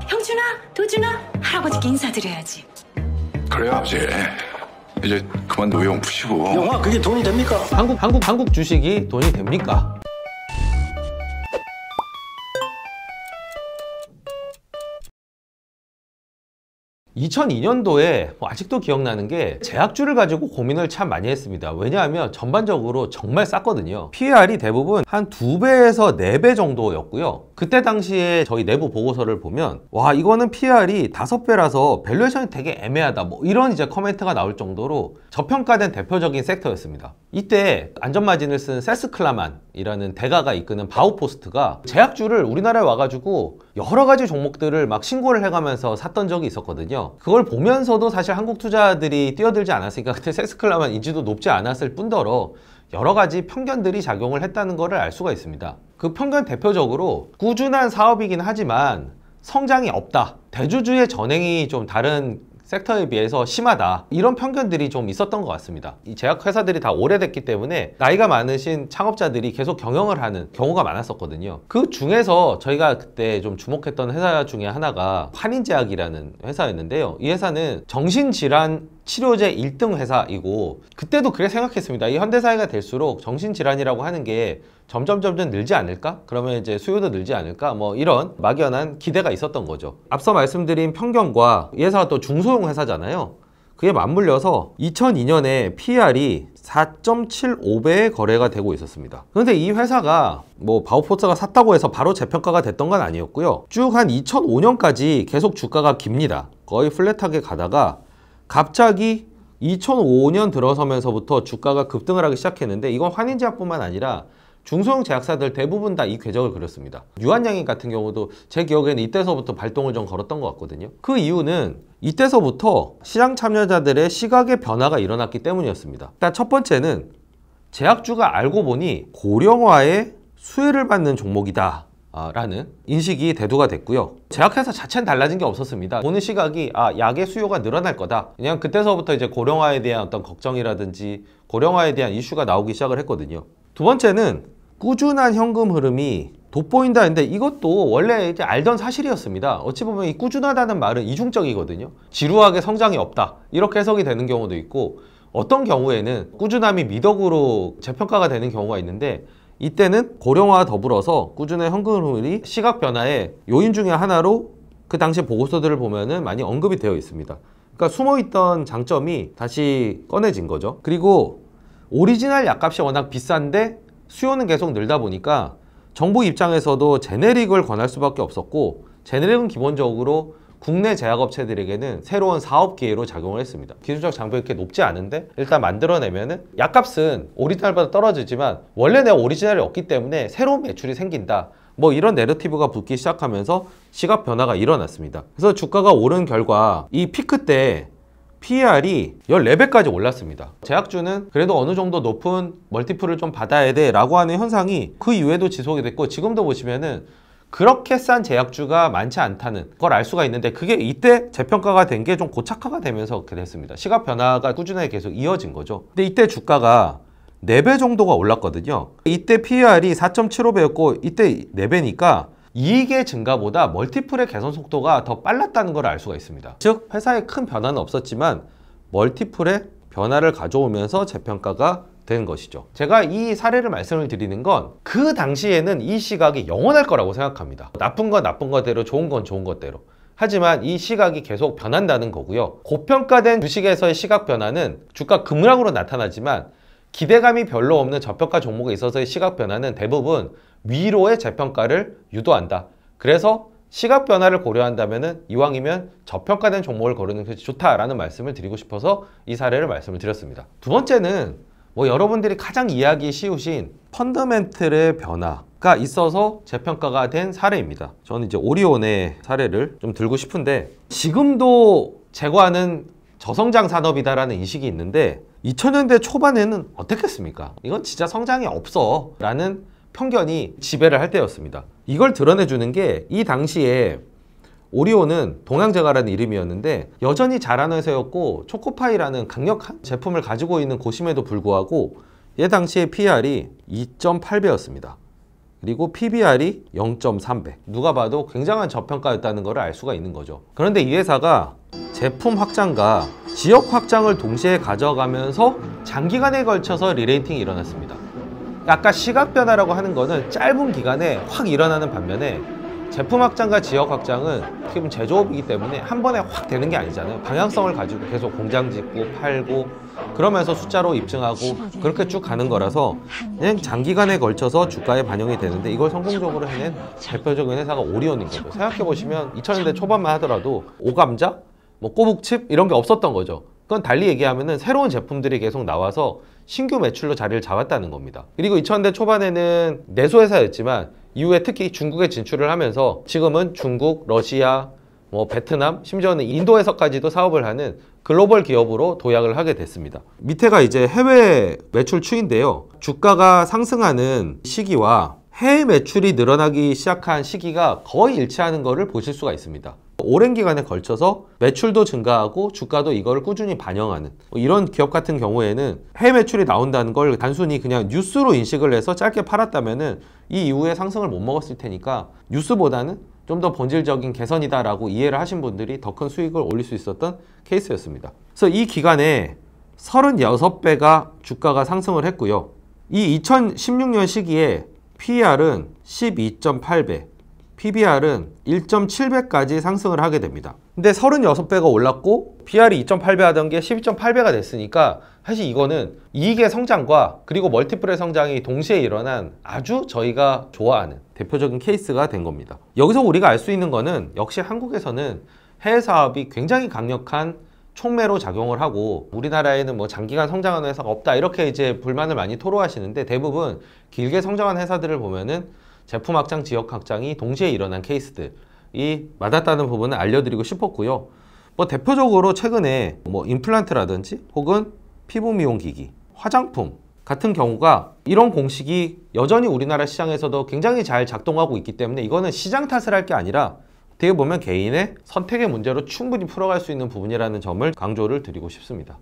형준아, 도준아, 할아버지께 인사드려야지. 그래요, 아버지. 이제 그만 노여움 푸시고. 영화 그게 돈이 됩니까? 한국 주식이 돈이 됩니까? (2002년도에) 아직도 기억나는 게 제약주를 가지고 고민을 참 많이 했습니다. 왜냐하면 전반적으로 정말 쌌거든요. PER이 대부분 한 2배에서 4배 정도였고요. 그때 당시에 저희 내부 보고서를 보면 와, 이거는 PER이 5배라서 밸류에이션이 되게 애매하다, 뭐 이런 이제 코멘트가 나올 정도로 저평가된 대표적인 섹터였습니다. 이때 안전마진을 쓴 세스클라만이라는 대가가 이끄는 바우포스트가 제약주를 우리나라에 와가지고 여러 가지 종목들을 막 신고를 해가면서 샀던 적이 있었거든요. 그걸 보면서도 사실 한국 투자들이 뛰어들지 않았으니까 그때 세스클라만 인지도 높지 않았을 뿐더러 여러 가지 편견들이 작용을 했다는 것을 알 수가 있습니다. 그 편견 대표적으로 꾸준한 사업이긴 하지만 성장이 없다, 대주주의 전행이 좀 다른 섹터에 비해서 심하다, 이런 편견들이 좀 있었던 것 같습니다. 이 제약회사들이 다 오래됐기 때문에 나이가 많으신 창업자들이 계속 경영을 하는 경우가 많았었거든요. 그 중에서 저희가 그때 좀 주목했던 회사 중에 하나가 환인제약이라는 회사였는데요. 이 회사는 정신질환 치료제 1등 회사이고, 그때도 그렇게 생각했습니다. 이 현대사회가 될수록 정신질환이라고 하는 게 점점 늘지 않을까? 그러면 이제 수요도 늘지 않을까? 뭐 이런 막연한 기대가 있었던 거죠. 앞서 말씀드린 편견과 이 회사가 또 중소형 회사잖아요. 그게 맞물려서 2002년에 PER이 4.75배의 거래가 되고 있었습니다. 그런데 이 회사가 뭐 바우포스가 샀다고 해서 바로 재평가가 됐던 건 아니었고요. 쭉 한 2005년까지 계속 주가가 깁니다. 거의 플랫하게 가다가 갑자기 2005년 들어서면서부터 주가가 급등을 하기 시작했는데, 이건 환인제약뿐만 아니라 중소형 제약사들 대부분 다 이 궤적을 그렸습니다. 유한양행 같은 경우도 제 기억에는 이때서부터 발동을 좀 걸었던 것 같거든요. 그 이유는 이때서부터 시장 참여자들의 시각의 변화가 일어났기 때문이었습니다. 일단 첫 번째는 제약주가 알고 보니 고령화에 수혜를 받는 종목이다 라는 인식이 대두가 됐고요. 제약회사 자체는 달라진 게 없었습니다. 보는 시각이 약의 수요가 늘어날 거다. 그냥 그때서부터 이제 고령화에 대한 어떤 걱정이라든지 고령화에 대한 이슈가 나오기 시작을 했거든요. 두 번째는 꾸준한 현금 흐름이 돋보인다 했는데, 이것도 원래 이제 알던 사실이었습니다. 어찌 보면 이 꾸준하다는 말은 이중적이거든요. 지루하게 성장이 없다, 이렇게 해석이 되는 경우도 있고, 어떤 경우에는 꾸준함이 미덕으로 재평가가 되는 경우가 있는데, 이때는 고령화와 더불어서 꾸준한 현금 흐름이 시각 변화의 요인 중에 하나로 그 당시 보고서들을 보면은 많이 언급이 되어 있습니다. 그러니까 숨어있던 장점이 다시 꺼내진 거죠. 그리고 오리지널 약값이 워낙 비싼데 수요는 계속 늘다 보니까 정부 입장에서도 제네릭을 권할 수밖에 없었고, 제네릭은 기본적으로 국내 제약업체들에게는 새로운 사업 기회로 작용을 했습니다. 기술적 장벽이 그렇게 높지 않은데 일단 만들어내면은 약값은 오리지널보다 떨어지지만 원래 내 오리지널이 없기 때문에 새로운 매출이 생긴다, 뭐 이런 내러티브가 붙기 시작하면서 시각 변화가 일어났습니다. 그래서 주가가 오른 결과 이 피크 때 PER이 14배까지 올랐습니다. 제약주는 그래도 어느 정도 높은 멀티플을 좀 받아야 돼 라고 하는 현상이 그 이후에도 지속이 됐고, 지금도 보시면은 그렇게 싼 제약주가 많지 않다는 걸 알 수가 있는데, 그게 이때 재평가가 된 게 좀 고착화가 되면서 그렇게 됐습니다. 시각 변화가 꾸준하게 계속 이어진 거죠. 근데 이때 주가가 4배 정도가 올랐거든요. 이때 PER이 4.75배였고 이때 4배니까 이익의 증가보다 멀티플의 개선 속도가 더 빨랐다는 걸 알 수가 있습니다. 즉 회사에 큰 변화는 없었지만 멀티플의 변화를 가져오면서 재평가가 된 것이죠. 제가 이 사례를 말씀을 드리는 건 그 당시에는 이 시각이 영원할 거라고 생각합니다. 나쁜 건 나쁜 거대로, 좋은 건 좋은 것대로. 하지만 이 시각이 계속 변한다는 거고요. 고평가된 주식에서의 시각 변화는 주가 급락으로 나타나지만 기대감이 별로 없는 저평가 종목에 있어서의 시각 변화는 대부분 위로의 재평가를 유도한다. 그래서 시각 변화를 고려한다면 이왕이면 저평가된 종목을 고르는 것이 좋다라는 말씀을 드리고 싶어서 이 사례를 말씀을 드렸습니다. 두 번째는 뭐 여러분들이 가장 이해하기 쉬우신 펀더멘틀의 변화가 있어서 재평가가 된 사례입니다. 저는 이제 오리온의 사례를 좀 들고 싶은데, 지금도 제과는 저성장 산업이다라는 인식이 있는데 2000년대 초반에는 어땠겠습니까? 이건 진짜 성장이 없어 라는 편견이 지배를 할 때였습니다. 이걸 드러내주는 게 이 당시에 오리온은 동양제과라는 이름이었는데 여전히 잘하는 회사였고 초코파이라는 강력한 제품을 가지고 있는 곳임에도 불구하고 얘 당시의 PER이 2.8배였습니다. 그리고 PBR이 0.3배. 누가 봐도 굉장한 저평가였다는 것을 알 수가 있는 거죠. 그런데 이 회사가 제품 확장과 지역 확장을 동시에 가져가면서 장기간에 걸쳐서 리레이팅이 일어났습니다. 아까 시각 변화라고 하는 거는 짧은 기간에 확 일어나는 반면에 제품 확장과 지역 확장은 어떻게 보면 제조업이기 때문에 한 번에 확 되는 게 아니잖아요. 방향성을 가지고 계속 공장 짓고 팔고 그러면서 숫자로 입증하고 그렇게 쭉 가는 거라서 그냥 장기간에 걸쳐서 주가에 반영이 되는데 이걸 성공적으로 해낸 대표적인 회사가 오리온인 거죠. 생각해보시면 2000년대 초반만 하더라도 오감자, 뭐 꼬북칩 이런 게 없었던 거죠. 그건 달리 얘기하면은 새로운 제품들이 계속 나와서 신규 매출로 자리를 잡았다는 겁니다. 그리고 2000년대 초반에는 내수회사였지만 이후에 특히 중국에 진출을 하면서 지금은 중국, 러시아, 뭐 베트남, 심지어는 인도에서까지도 사업을 하는 글로벌 기업으로 도약을 하게 됐습니다. 밑에가 이제 해외 매출 추인데요. 주가가 상승하는 시기와 해외 매출이 늘어나기 시작한 시기가 거의 일치하는 것을 보실 수가 있습니다. 오랜 기간에 걸쳐서 매출도 증가하고 주가도 이걸 꾸준히 반영하는 이런 기업 같은 경우에는 해외 매출이 나온다는 걸 단순히 그냥 뉴스로 인식을 해서 짧게 팔았다면은 이 이후에 상승을 못 먹었을 테니까 뉴스보다는 좀 더 본질적인 개선이다라고 이해를 하신 분들이 더 큰 수익을 올릴 수 있었던 케이스였습니다. 그래서 이 기간에 36배가 주가가 상승을 했고요. 이 2016년 시기에 PER은 12.8배, PBR은 1.7배까지 상승을 하게 됩니다. 근데 36배가 올랐고 PR이 2.8배 하던 게 12.8배가 됐으니까 사실 이거는 이익의 성장과 그리고 멀티플의 성장이 동시에 일어난 아주 저희가 좋아하는 대표적인 케이스가 된 겁니다. 여기서 우리가 알 수 있는 거는 역시 한국에서는 해외 사업이 굉장히 강력한 촉매로 작용을 하고 우리나라에는 뭐 장기간 성장하는 회사가 없다 이렇게 이제 불만을 많이 토로하시는데 대부분 길게 성장한 회사들을 보면은 제품 확장, 지역 확장이 동시에 일어난 케이스들이 맞았다는 부분을 알려드리고 싶었고요. 뭐 대표적으로 최근에 뭐 임플란트라든지 혹은 피부 미용 기기, 화장품 같은 경우가 이런 공식이 여전히 우리나라 시장에서도 굉장히 잘 작동하고 있기 때문에 이거는 시장 탓을 할 게 아니라 어떻게 보면 개인의 선택의 문제로 충분히 풀어갈 수 있는 부분이라는 점을 강조를 드리고 싶습니다.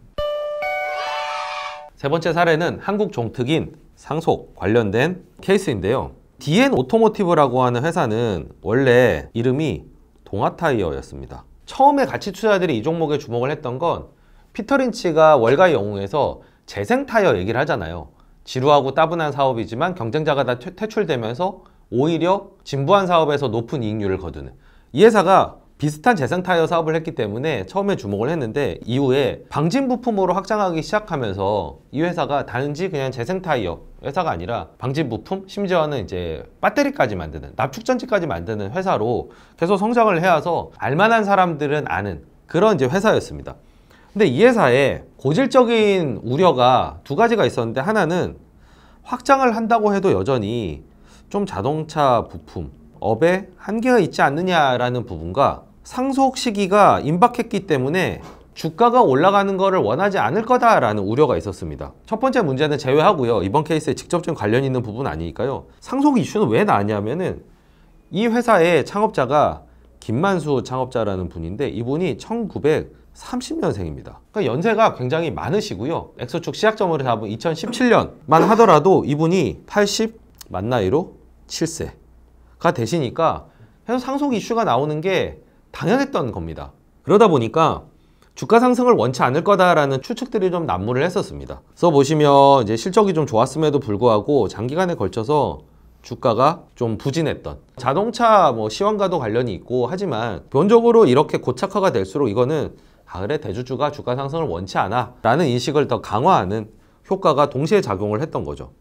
세 번째 사례는 한국 종특인 상속 관련된 케이스인데요. DN 오토모티브라고 하는 회사는 원래 이름이 동아타이어였습니다. 처음에 가치 투자들이 이 종목에 주목을 했던 건 피터 린치가 월가의 영웅에서 재생타이어 얘기를 하잖아요. 지루하고 따분한 사업이지만 경쟁자가 다 퇴출되면서 오히려 진부한 사업에서 높은 이익률을 거두는 이 회사가 비슷한 재생타이어 사업을 했기 때문에 처음에 주목을 했는데 이후에 방진 부품으로 확장하기 시작하면서 이 회사가 단지 그냥 재생타이어 회사가 아니라 방진 부품, 심지어는 이제 배터리까지 만드는 납축전지까지 만드는 회사로 계속 성장을 해와서 알만한 사람들은 아는 그런 이제 회사였습니다. 근데 이 회사에 고질적인 우려가 두 가지가 있었는데 하나는 확장을 한다고 해도 여전히 좀 자동차 부품 업에 한계가 있지 않느냐라는 부분과 상속 시기가 임박했기 때문에 주가가 올라가는 것을 원하지 않을 거다라는 우려가 있었습니다. 첫 번째 문제는 제외하고요. 이번 케이스에 직접적인 관련이 있는 부분은 아니니까요. 상속 이슈는 왜 나왔냐면은 이 회사의 창업자가 김만수 창업자라는 분인데 이분이 1930년생입니다. 그러니까 연세가 굉장히 많으시고요. 엑소축 시작점으로 잡은 2017년만 하더라도 이분이 80 만 나이로 7세가 되시니까 해서 상속 이슈가 나오는 게 당연했던 겁니다. 그러다 보니까 주가 상승을 원치 않을 거다라는 추측들이 좀 난무를 했었습니다. 그래서 보시면 이제 실적이 좀 좋았음에도 불구하고 장기간에 걸쳐서 주가가 좀 부진했던 자동차 뭐 시황과도 관련이 있고 하지만 기본적으로 이렇게 고착화가 될수록 이거는 그래 대주주가 주가 상승을 원치 않아 라는 인식을 더 강화하는 효과가 동시에 작용을 했던 거죠.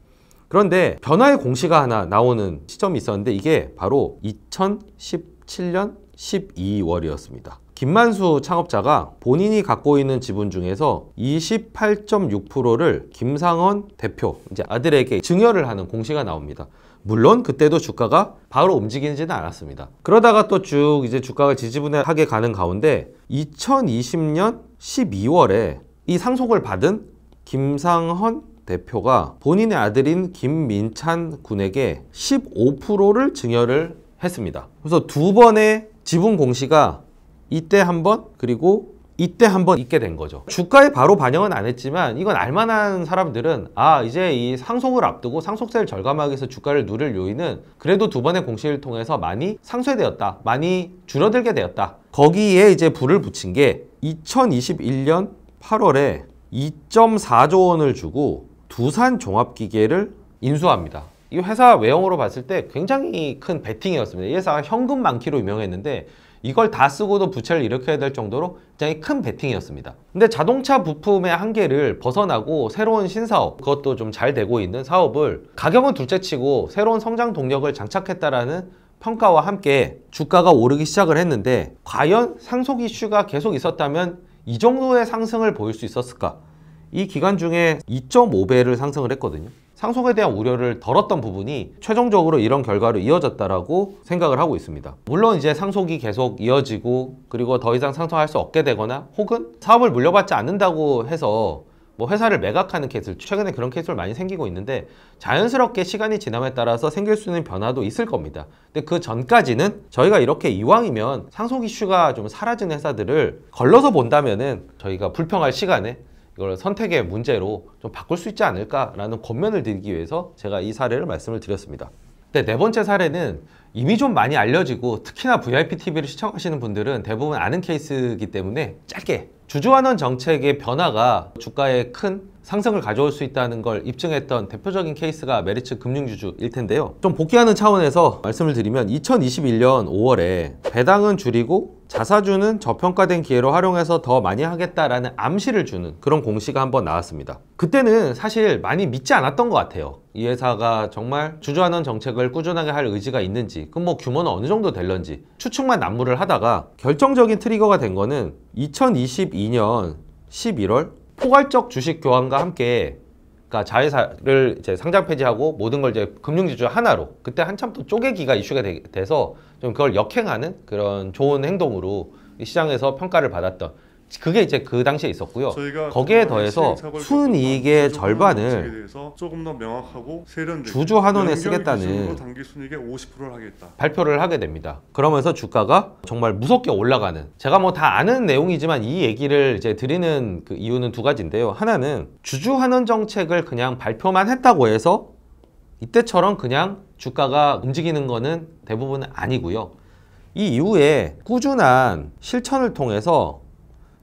그런데 변화의 공시가 하나 나오는 시점이 있었는데 이게 바로 2017년 12월이었습니다. 김만수 창업자가 본인이 갖고 있는 지분 중에서 28.6%를 김상헌 대표, 이제 아들에게 증여를 하는 공시가 나옵니다. 물론 그때도 주가가 바로 움직이지는 않았습니다. 그러다가 또 쭉 이제 주가가 지지부진하게 가는 가운데 2020년 12월에 이 상속을 받은 김상헌 대표가 본인의 아들인 김민찬 군에게 15%를 증여를 했습니다. 그래서 두 번의 지분 공시가 이때 한 번, 그리고 이때 한번 있게 된 거죠. 주가에 바로 반영은 안 했지만 이건 알만한 사람들은 이제 이 상속을 앞두고 상속세를 절감하기 위해서 주가를 누를 요인은 그래도 두 번의 공시를 통해서 많이 상쇄되었다, 많이 줄어들게 되었다. 거기에 이제 불을 붙인 게 2021년 8월에 2.4조 원을 주고 두산종합기계를 인수합니다. 이 회사 외형으로 봤을 때 굉장히 큰 베팅이었습니다. 이 회사가 현금 많기로 유명했는데 이걸 다 쓰고도 부채를 일으켜야 될 정도로 굉장히 큰 베팅이었습니다. 근데 자동차 부품의 한계를 벗어나고 새로운 신사업, 그것도 좀 잘 되고 있는 사업을 가격은 둘째치고 새로운 성장 동력을 장착했다라는 평가와 함께 주가가 오르기 시작을 했는데 과연 상속 이슈가 계속 있었다면 이 정도의 상승을 보일 수 있었을까? 이 기간 중에 2.5배를 상승을 했거든요. 상속에 대한 우려를 덜었던 부분이 최종적으로 이런 결과로 이어졌다라고 생각을 하고 있습니다. 물론 이제 상속이 계속 이어지고 그리고 더 이상 상속할 수 없게 되거나 혹은 사업을 물려받지 않는다고 해서 뭐 회사를 매각하는 케이스, 최근에 그런 케이스를 많이 생기고 있는데 자연스럽게 시간이 지남에 따라서 생길 수 있는 변화도 있을 겁니다. 근데 그 전까지는 저희가 이렇게 이왕이면 상속 이슈가 좀 사라진 회사들을 걸러서 본다면은 저희가 불평할 시간에 이걸 선택의 문제로 좀 바꿀 수 있지 않을까라는 권면을 드리기 위해서 제가 이 사례를 말씀을 드렸습니다. 네 번째 사례는 이미 좀 많이 알려지고 특히나 VIPTV를 시청하시는 분들은 대부분 아는 케이스이기 때문에 짧게 주주환원 정책의 변화가 주가에 큰 상승을 가져올 수 있다는 걸 입증했던 대표적인 케이스가 메리츠 금융주주일 텐데요. 좀 복귀하는 차원에서 말씀을 드리면 2021년 5월에 배당은 줄이고 자사주는 저평가된 기회로 활용해서 더 많이 하겠다라는 암시를 주는 그런 공시가 한번 나왔습니다. 그때는 사실 많이 믿지 않았던 것 같아요. 이 회사가 정말 주주환원 정책을 꾸준하게 할 의지가 있는지, 그럼 뭐 규모는 어느 정도 될런지 추측만 난무를 하다가 결정적인 트리거가 된 거는 2022년 11월 포괄적 주식 교환과 함께 그러니까 자회사를 이제 상장 폐지하고 모든 걸 이제 금융지주 하나로 그때 한참 또 쪼개기가 이슈가 돼서 좀 그걸 역행하는 그런 좋은 행동으로 시장에서 평가를 받았던 그게 이제 그 당시에 있었고요. 거기에 더해서 순이익의 절반을 조금 더 명확하고 세련되게 주주 환원에 쓰겠다는 당기 순이익의 50%를 하겠다. 발표를 하게 됩니다. 그러면서 주가가 정말 무섭게 올라가는, 제가 뭐 다 아는 내용이지만 이 얘기를 이제 드리는 그 이유는 두 가지인데요. 하나는 주주 환원 정책을 그냥 발표만 했다고 해서 이때처럼 그냥 주가가 움직이는 거는 대부분은 아니고요. 이 이후에 꾸준한 실천을 통해서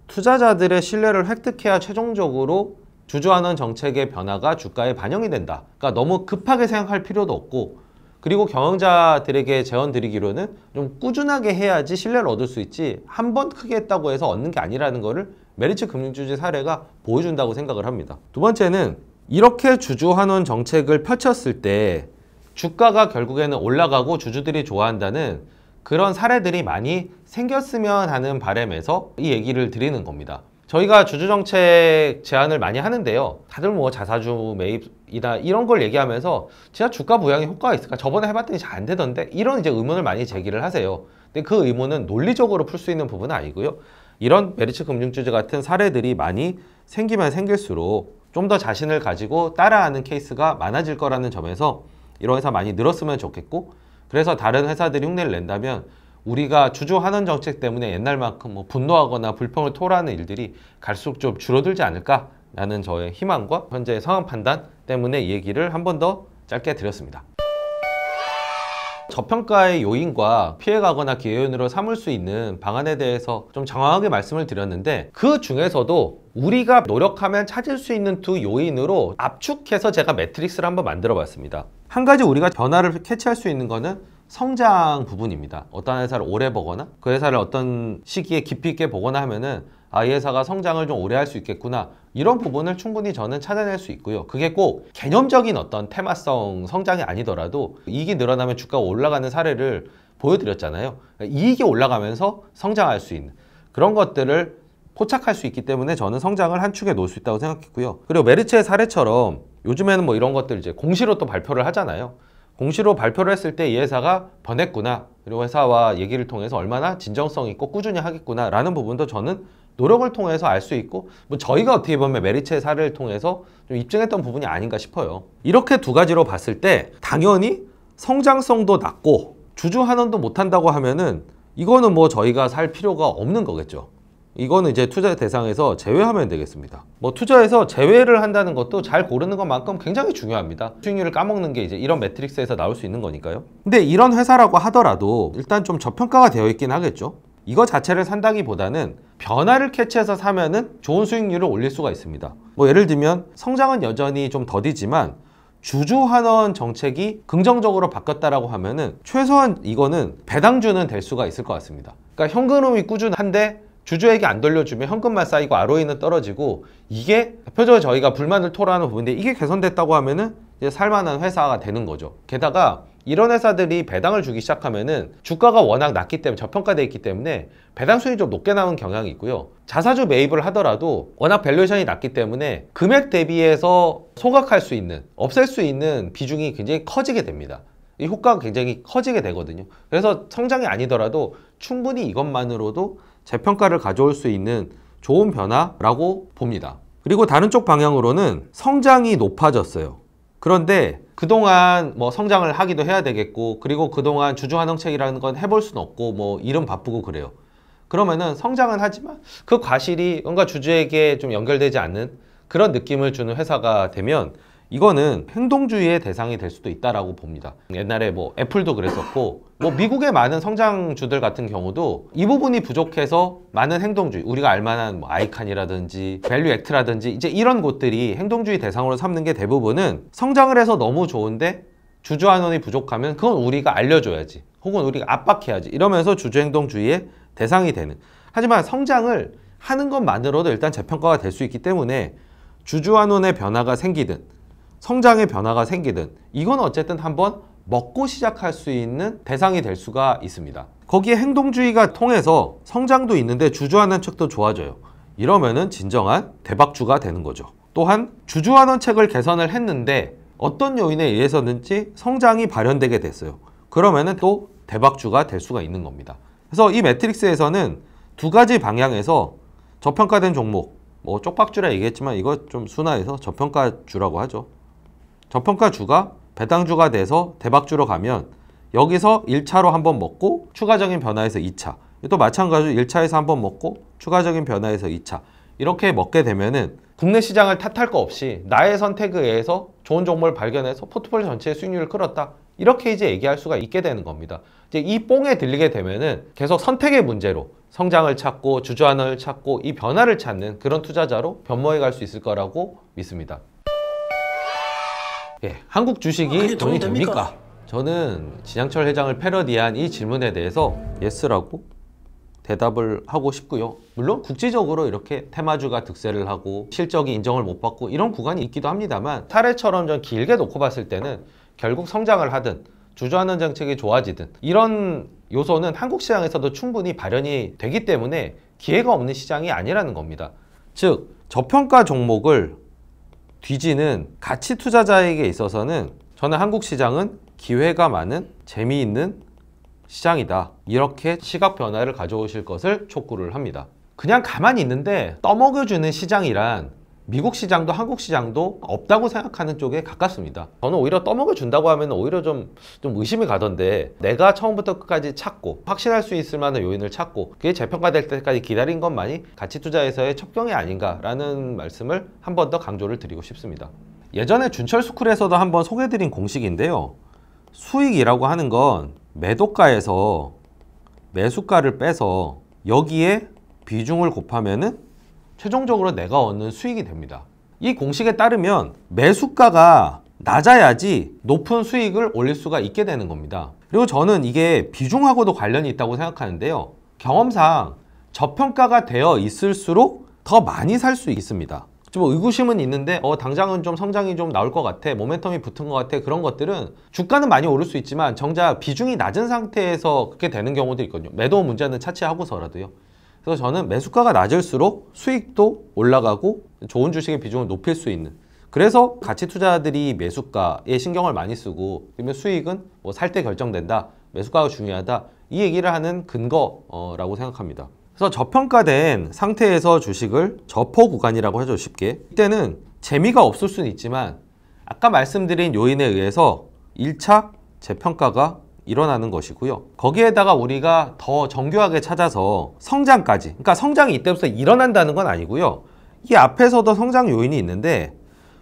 투자자들의 신뢰를 획득해야 최종적으로 주주환원 정책의 변화가 주가에 반영이 된다. 그러니까 너무 급하게 생각할 필요도 없고, 그리고 경영자들에게 제언 드리기로는 좀 꾸준하게 해야지 신뢰를 얻을 수 있지 한 번 크게 했다고 해서 얻는 게 아니라는 거를 메리츠 금융주주 사례가 보여준다고 생각을 합니다. 두 번째는 이렇게 주주환원 정책을 펼쳤을 때 주가가 결국에는 올라가고 주주들이 좋아한다는 그런 사례들이 많이 생겼으면 하는 바람에서 이 얘기를 드리는 겁니다. 저희가 주주정책 제안을 많이 하는데요. 다들 뭐 자사주 매입이나 이런 걸 얘기하면서 진짜 주가 부양에 효과가 있을까? 저번에 해봤더니 잘 안 되던데? 이런 이제 의문을 많이 제기를 하세요. 근데 그 의문은 논리적으로 풀 수 있는 부분은 아니고요. 이런 메리츠 금융주주 같은 사례들이 많이 생기면 생길수록 좀 더 자신을 가지고 따라하는 케이스가 많아질 거라는 점에서 이런 회사 많이 늘었으면 좋겠고, 그래서 다른 회사들이 흉내를 낸다면 우리가 주주 환원 정책 때문에 옛날만큼 뭐 분노하거나 불평을 토로하는 일들이 갈수록 좀 줄어들지 않을까라는 저의 희망과 현재의 상황 판단 때문에 이 얘기를 한 번 더 짧게 드렸습니다. 저평가의 요인과 피해가거나 기회요인으로 삼을 수 있는 방안에 대해서 좀 장황하게 말씀을 드렸는데, 그 중에서도 우리가 노력하면 찾을 수 있는 두 요인으로 압축해서 제가 매트릭스를 한번 만들어 봤습니다. 한 가지 우리가 변화를 캐치할 수 있는 거는 성장 부분입니다. 어떤 회사를 오래 보거나 그 회사를 어떤 시기에 깊이 있게 보거나 하면은 이 회사가 성장을 좀 오래 할 수 있겠구나, 이런 부분을 충분히 저는 찾아낼 수 있고요. 그게 꼭 개념적인 어떤 테마성 성장이 아니더라도 이익이 늘어나면 주가가 올라가는 사례를 보여드렸잖아요. 이익이 올라가면서 성장할 수 있는 그런 것들을 포착할 수 있기 때문에 저는 성장을 한 축에 놓을 수 있다고 생각했고요. 그리고 메리츠의 사례처럼 요즘에는 뭐 이런 것들 이제 공시로 또 발표를 하잖아요. 공시로 발표를 했을 때 이 회사가 변했구나, 그리고 회사와 얘기를 통해서 얼마나 진정성 있고 꾸준히 하겠구나 라는 부분도 저는 노력을 통해서 알 수 있고, 뭐 저희가 어떻게 보면 메리츠의 사례를 통해서 좀 입증했던 부분이 아닌가 싶어요. 이렇게 두 가지로 봤을 때 당연히 성장성도 낮고 주주 환원도 못한다고 하면은 이거는 뭐 저희가 살 필요가 없는 거겠죠. 이거는 이제 투자 대상에서 제외하면 되겠습니다. 뭐 투자에서 제외를 한다는 것도 잘 고르는 것만큼 굉장히 중요합니다. 수익률을 까먹는 게 이제 이런 매트릭스에서 나올 수 있는 거니까요. 근데 이런 회사라고 하더라도 일단 좀 저평가가 되어 있긴 하겠죠. 이거 자체를 산다기보다는 변화를 캐치해서 사면은 좋은 수익률을 올릴 수가 있습니다. 뭐 예를 들면 성장은 여전히 좀 더디지만 주주환원 정책이 긍정적으로 바뀌었다라고 하면은 최소한 이거는 배당주는 될 수가 있을 것 같습니다. 그러니까 현금흐름이 꾸준한데 주주에게 안 돌려주면 현금만 쌓이고 ROE는 떨어지고, 이게 대표적으로 저희가 불만을 토로하는 부분인데 이게 개선됐다고 하면은 이제 살만한 회사가 되는 거죠. 게다가 이런 회사들이 배당을 주기 시작하면은 주가가 워낙 낮기 때문에, 저평가되어 있기 때문에 배당 수익이 좀 높게 나오는 경향이 있고요. 자사주 매입을 하더라도 워낙 밸류에이션이 낮기 때문에 금액 대비해서 소각할 수 있는, 없앨 수 있는 비중이 굉장히 커지게 됩니다. 이 효과가 굉장히 커지게 되거든요. 그래서 성장이 아니더라도 충분히 이것만으로도 재평가를 가져올 수 있는 좋은 변화라고 봅니다. 그리고 다른 쪽 방향으로는 성장이 높아졌어요. 그런데 그동안 뭐 성장을 하기도 해야 되겠고, 그리고 그동안 주주환원책이라는 건 해볼 수는 없고, 뭐 일은 바쁘고 그래요. 그러면은 성장은 하지만 그 과실이 뭔가 주주에게 좀 연결되지 않는 그런 느낌을 주는 회사가 되면 이거는 행동주의의 대상이 될 수도 있다라고 봅니다. 옛날에 뭐 애플도 그랬었고, 뭐 미국의 많은 성장주들 같은 경우도 이 부분이 부족해서 많은 행동주의, 우리가 알만한 뭐 아이칸이라든지 밸류액트라든지 이제 이런 곳들이 행동주의 대상으로 삼는 게 대부분은 성장을 해서 너무 좋은데 주주환원이 부족하면 그건 우리가 알려줘야지, 혹은 우리가 압박해야지, 이러면서 주주행동주의의 대상이 되는. 하지만 성장을 하는 것만으로도 일단 재평가가 될 수 있기 때문에 주주환원의 변화가 생기든 성장의 변화가 생기든 이건 어쨌든 한번 먹고 시작할 수 있는 대상이 될 수가 있습니다. 거기에 행동주의가 통해서 성장도 있는데 주주환원책도 좋아져요. 이러면은 진정한 대박주가 되는 거죠. 또한 주주환원책을 개선을 했는데 어떤 요인에 의해서든지 성장이 발현되게 됐어요. 그러면은 또 대박주가 될 수가 있는 겁니다. 그래서 이 매트릭스에서는 두 가지 방향에서 저평가된 종목, 뭐 쪽박주라 얘기했지만 이거 좀 순화해서 저평가주라고 하죠. 저평가주가 배당주가 돼서 대박주로 가면 여기서 1차로 한번 먹고 추가적인 변화에서 2차, 또 마찬가지로 1차에서 한번 먹고 추가적인 변화에서 2차, 이렇게 먹게 되면은 국내 시장을 탓할 거 없이 나의 선택에 의해서 좋은 종목을 발견해서 포트폴리오 전체의 수익률을 끌었다, 이렇게 이제 얘기할 수가 있게 되는 겁니다. 이제 이 뽕에 들리게 되면은 계속 선택의 문제로 성장을 찾고 주주환원을 찾고 이 변화를 찾는 그런 투자자로 변모해 갈 수 있을 거라고 믿습니다. 예, 한국 주식이 돈이 됩니까? 저는 진양철 회장을 패러디한 이 질문에 대해서 예스라고 대답을 하고 싶고요. 물론 국제적으로 이렇게 테마주가 득세를 하고 실적이 인정을 못 받고 이런 구간이 있기도 합니다만, 사례처럼 좀 길게 놓고 봤을 때는 결국 성장을 하든 주주환원 정책이 좋아지든 이런 요소는 한국 시장에서도 충분히 발현이 되기 때문에 기회가 없는 시장이 아니라는 겁니다. 즉, 저평가 종목을 뒤지는 가치 투자자에게 있어서는 저는 한국 시장은 기회가 많은 재미있는 시장이다, 이렇게 시각 변화를 가져오실 것을 촉구를 합니다. 그냥 가만히 있는데 떠먹여주는 시장이란 미국 시장도 한국 시장도 없다고 생각하는 쪽에 가깝습니다. 저는 오히려 떠먹여준다고 하면 오히려 좀 의심이 가던데, 내가 처음부터 끝까지 찾고 확신할 수 있을 만한 요인을 찾고 그게 재평가될 때까지 기다린 것만이 가치 투자에서의 첩경이 아닌가라는 말씀을 한 번 더 강조를 드리고 싶습니다. 예전에 준철스쿨에서도 한번 소개해드린 공식인데요, 수익이라고 하는 건 매도가에서 매수가를 빼서 여기에 비중을 곱하면은 최종적으로 내가 얻는 수익이 됩니다. 이 공식에 따르면 매수가가 낮아야지 높은 수익을 올릴 수가 있게 되는 겁니다. 그리고 저는 이게 비중하고도 관련이 있다고 생각하는데요, 경험상 저평가가 되어 있을수록 더 많이 살 수 있습니다. 좀 의구심은 있는데 당장은 좀 성장이 좀 나올 것 같아, 모멘텀이 붙은 것 같아, 그런 것들은 주가는 많이 오를 수 있지만 정작 비중이 낮은 상태에서 그렇게 되는 경우도 있거든요. 매도 문제는 차치하고서라도요. 그래서 저는 매수가가 낮을수록 수익도 올라가고 좋은 주식의 비중을 높일 수 있는, 그래서 가치 투자들이 매수가에 신경을 많이 쓰고, 그러면 수익은 뭐 살 때 결정된다, 매수가가 중요하다, 이 얘기를 하는 근거라고 생각합니다. 그래서 저평가된 상태에서 주식을 저포 구간이라고 하죠, 쉽게. 이때는 재미가 없을 수는 있지만 아까 말씀드린 요인에 의해서 1차 재평가가 일어나는 것이고요. 거기에다가 우리가 더 정교하게 찾아서 성장까지, 그러니까 성장이 이때부터 일어난다는 건 아니고요. 이 앞에서도 성장 요인이 있는데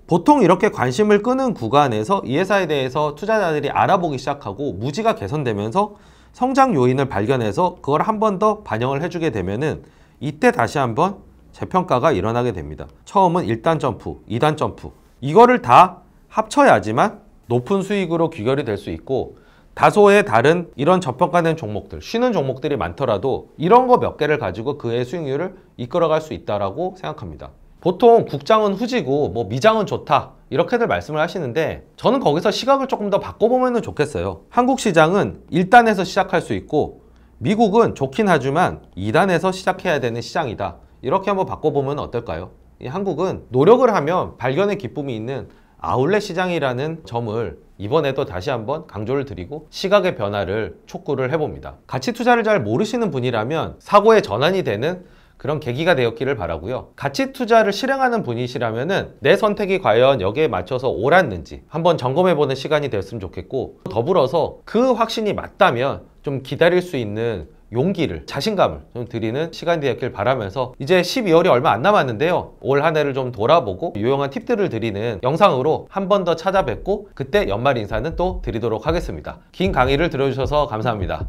보통 이렇게 관심을 끄는 구간에서 이 회사에 대해서 투자자들이 알아보기 시작하고 무지가 개선되면서 성장 요인을 발견해서 그걸 한 번 더 반영을 해주게 되면은 이때 다시 한번 재평가가 일어나게 됩니다. 처음은 1단 점프, 2단 점프, 이거를 다 합쳐야지만 높은 수익으로 귀결이 될 수 있고, 다소의 다른 이런 저평가된 종목들, 쉬는 종목들이 많더라도 이런 거 몇 개를 가지고 그의 수익률을 이끌어갈 수 있다라고 생각합니다. 보통 국장은 후지고 뭐 미장은 좋다 이렇게들 말씀을 하시는데, 저는 거기서 시각을 조금 더 바꿔보면 좋겠어요. 한국 시장은 1단에서 시작할 수 있고 미국은 좋긴 하지만 2단에서 시작해야 되는 시장이다. 이렇게 한번 바꿔보면 어떨까요? 한국은 노력을 하면 발견의 기쁨이 있는 아울렛 시장이라는 점을 이번에도 다시 한번 강조를 드리고 시각의 변화를 촉구를 해봅니다. 가치 투자를 잘 모르시는 분이라면 사고의 전환이 되는 그런 계기가 되었기를 바라고요. 가치 투자를 실행하는 분이시라면은 내 선택이 과연 여기에 맞춰서 옳았는지 한번 점검해보는 시간이 되었으면 좋겠고, 더불어서 그 확신이 맞다면 좀 기다릴 수 있는 용기를, 자신감을 좀 드리는 시간이 되었길 바라면서 이제 12월이 얼마 안 남았는데요. 올 한 해를 좀 돌아보고 유용한 팁들을 드리는 영상으로 한 번 더 찾아뵙고 그때 연말 인사는 또 드리도록 하겠습니다. 긴 강의를 들어주셔서 감사합니다.